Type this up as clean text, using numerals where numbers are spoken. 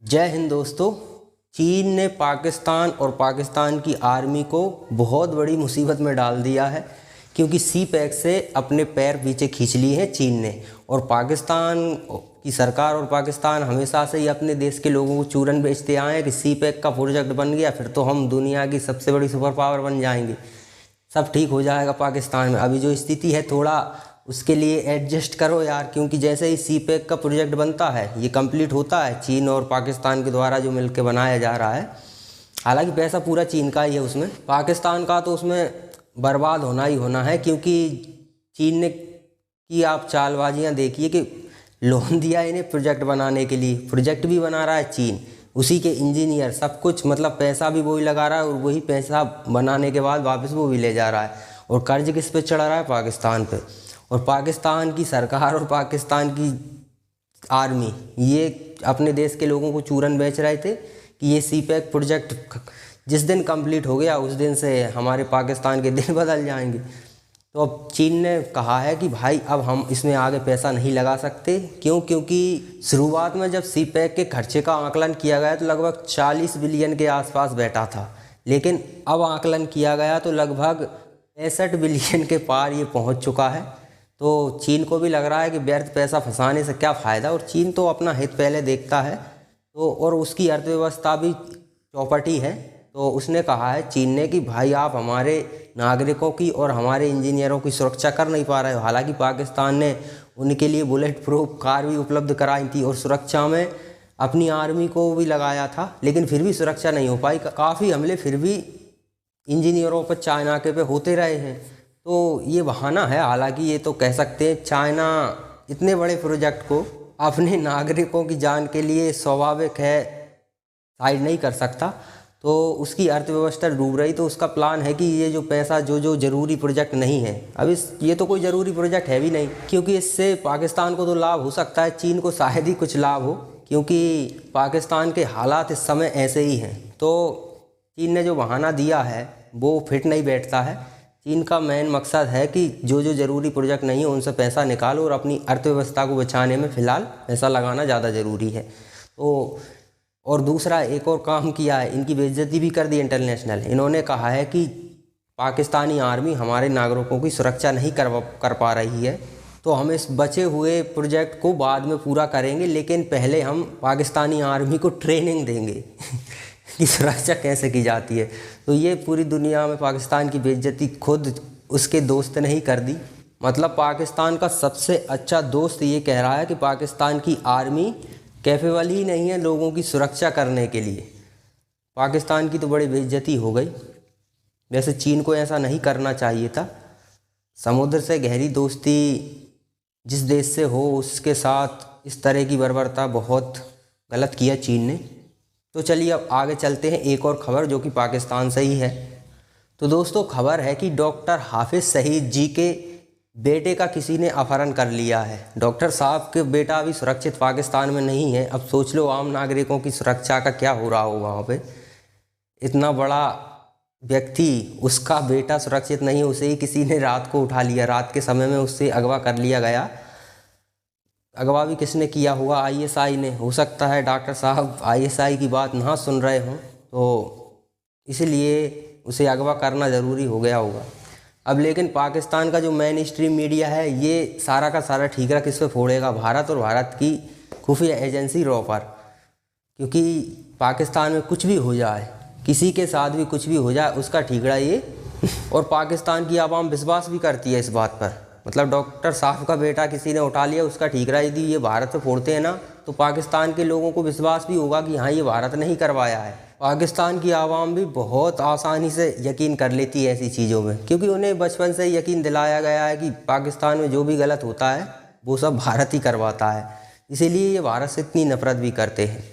जय हिंद दोस्तों। चीन ने पाकिस्तान और पाकिस्तान की आर्मी को बहुत बड़ी मुसीबत में डाल दिया है, क्योंकि सी पैक से अपने पैर पीछे खींच लिए हैं चीन ने। और पाकिस्तान की सरकार और पाकिस्तान हमेशा से ही अपने देश के लोगों को चूरन बेचते आए हैं कि सी पैक का प्रोजेक्ट बन गया फिर तो हम दुनिया की सबसे बड़ी सुपर पावर बन जाएंगे, सब ठीक हो जाएगा पाकिस्तान में। अभी जो स्थिति है थोड़ा उसके लिए एडजस्ट करो यार, क्योंकि जैसे ही सी पैक का प्रोजेक्ट बनता है, ये कंप्लीट होता है चीन और पाकिस्तान के द्वारा जो मिलकर बनाया जा रहा है, हालांकि पैसा पूरा चीन का ही है, उसमें पाकिस्तान का तो उसमें बर्बाद होना ही होना है। क्योंकि चीन ने की आप चालबाजियाँ देखिए कि लोन दिया इन्हें प्रोजेक्ट बनाने के लिए, प्रोजेक्ट भी बना रहा है चीन, उसी के इंजीनियर सब कुछ, मतलब पैसा भी वही लगा रहा है और वही पैसा बनाने के बाद वापस वो भी ले जा रहा है। और कर्ज किस पे चढ़ा रहा है? पाकिस्तान पे। और पाकिस्तान की सरकार और पाकिस्तान की आर्मी ये अपने देश के लोगों को चूरन बेच रहे थे कि ये सी पैक प्रोजेक्ट जिस दिन कंप्लीट हो गया उस दिन से हमारे पाकिस्तान के दिन बदल जाएंगे। तो अब चीन ने कहा है कि भाई अब हम इसमें आगे पैसा नहीं लगा सकते। क्यों? क्योंकि शुरुआत में जब सी पैक के खर्चे का आकलन किया गया तो लगभग 40 बिलियन के आसपास बैठा था, लेकिन अब आकलन किया गया तो लगभग 65 बिलियन के पार ये पहुंच चुका है। तो चीन को भी लग रहा है कि व्यर्थ पैसा फंसाने से क्या फ़ायदा, और चीन तो अपना हित पहले देखता है तो, और उसकी अर्थव्यवस्था भी चौपटी है। तो उसने कहा है चीन ने कि भाई आप हमारे नागरिकों की और हमारे इंजीनियरों की सुरक्षा कर नहीं पा रहे हो। हालांकि पाकिस्तान ने उनके लिए बुलेट प्रूफ कार भी उपलब्ध कराई थी और सुरक्षा में अपनी आर्मी को भी लगाया था, लेकिन फिर भी सुरक्षा नहीं हो पाई। काफ़ी हमले फिर भी इंजीनियरों पर चाइना के पे होते रहे हैं। तो ये बहाना है। हालांकि ये तो कह सकते हैं चाइना इतने बड़े प्रोजेक्ट को अपने नागरिकों की जान के लिए स्वाभाविक है साइड नहीं कर सकता, तो उसकी अर्थव्यवस्था डूब रही। तो उसका प्लान है कि ये जो पैसा जो ज़रूरी प्रोजेक्ट नहीं है, अब ये तो कोई ज़रूरी प्रोजेक्ट है भी नहीं, क्योंकि इससे पाकिस्तान को तो लाभ हो सकता है, चीन को शायद ही कुछ लाभ हो, क्योंकि पाकिस्तान के हालात इस समय ऐसे ही हैं। तो चीन ने जो बहाना दिया है वो फिट नहीं बैठता है। चीन का मेन मकसद है कि जो ज़रूरी प्रोजेक्ट नहीं है उनसे पैसा निकालो और अपनी अर्थव्यवस्था को बचाने में फ़िलहाल पैसा लगाना ज़्यादा ज़रूरी है। तो और दूसरा एक और काम किया है, इनकी बेइज्जती भी कर दी इंटरनेशनल। इन्होंने कहा है कि पाकिस्तानी आर्मी हमारे नागरिकों की सुरक्षा नहीं कर पा रही है, तो हम इस बचे हुए प्रोजेक्ट को बाद में पूरा करेंगे, लेकिन पहले हम पाकिस्तानी आर्मी को ट्रेनिंग देंगे कि सुरक्षा कैसे की जाती है। तो ये पूरी दुनिया में पाकिस्तान की बेइज्जती खुद उसके दोस्त ने ही कर दी। मतलब पाकिस्तान का सबसे अच्छा दोस्त ये कह रहा है कि पाकिस्तान की आर्मी कैपेबल ही नहीं है लोगों की सुरक्षा करने के लिए। पाकिस्तान की तो बड़ी बेइज्जती हो गई। वैसे चीन को ऐसा नहीं करना चाहिए था। समुद्र से गहरी दोस्ती जिस देश से हो उसके साथ इस तरह की बर्बरता बहुत गलत किया चीन ने। तो चलिए अब आगे चलते हैं एक और ख़बर जो कि पाकिस्तान से ही है। तो दोस्तों खबर है कि डॉक्टर हाफिज़ सईद जी के बेटे का किसी ने अपहरण कर लिया है। डॉक्टर साहब के बेटा अभी सुरक्षित पाकिस्तान में नहीं है। अब सोच लो आम नागरिकों की सुरक्षा का क्या हो रहा हो वहाँ पे। इतना बड़ा व्यक्ति, उसका बेटा सुरक्षित नहीं है, उसे ही किसी ने रात को उठा लिया, रात के समय में उससे अगवा कर लिया गया। अगवा भी किसने किया होगा? आईएसआई ने। हो सकता है डॉक्टर साहब आईएसआई की बात ना सुन रहे हों, तो इसलिए उसे अगवा करना ज़रूरी हो गया होगा। अब लेकिन पाकिस्तान का जो मेन स्ट्रीम मीडिया है ये सारा का सारा ठीकरा किस पे फोड़ेगा? भारत और भारत की खुफिया एजेंसी रॉ पर। क्योंकि पाकिस्तान में कुछ भी हो जाए, किसी के साथ भी कुछ भी हो जाए, उसका ठीकरा ये और पाकिस्तान की आवाम विश्वास भी करती है इस बात पर। मतलब डॉक्टर साहब का बेटा किसी ने उठा लिया, उसका ठीकरा यदि ये भारत से फोड़ते हैं ना, तो पाकिस्तान के लोगों को विश्वास भी होगा कि हाँ ये भारत ने ही करवाया है। पाकिस्तान की आवाम भी बहुत आसानी से यकीन कर लेती है ऐसी चीज़ों में, क्योंकि उन्हें बचपन से ही यकीन दिलाया गया है कि पाकिस्तान में जो भी गलत होता है वो सब भारत ही करवाता है। इसीलिए ये भारत से इतनी नफरत भी करते हैं।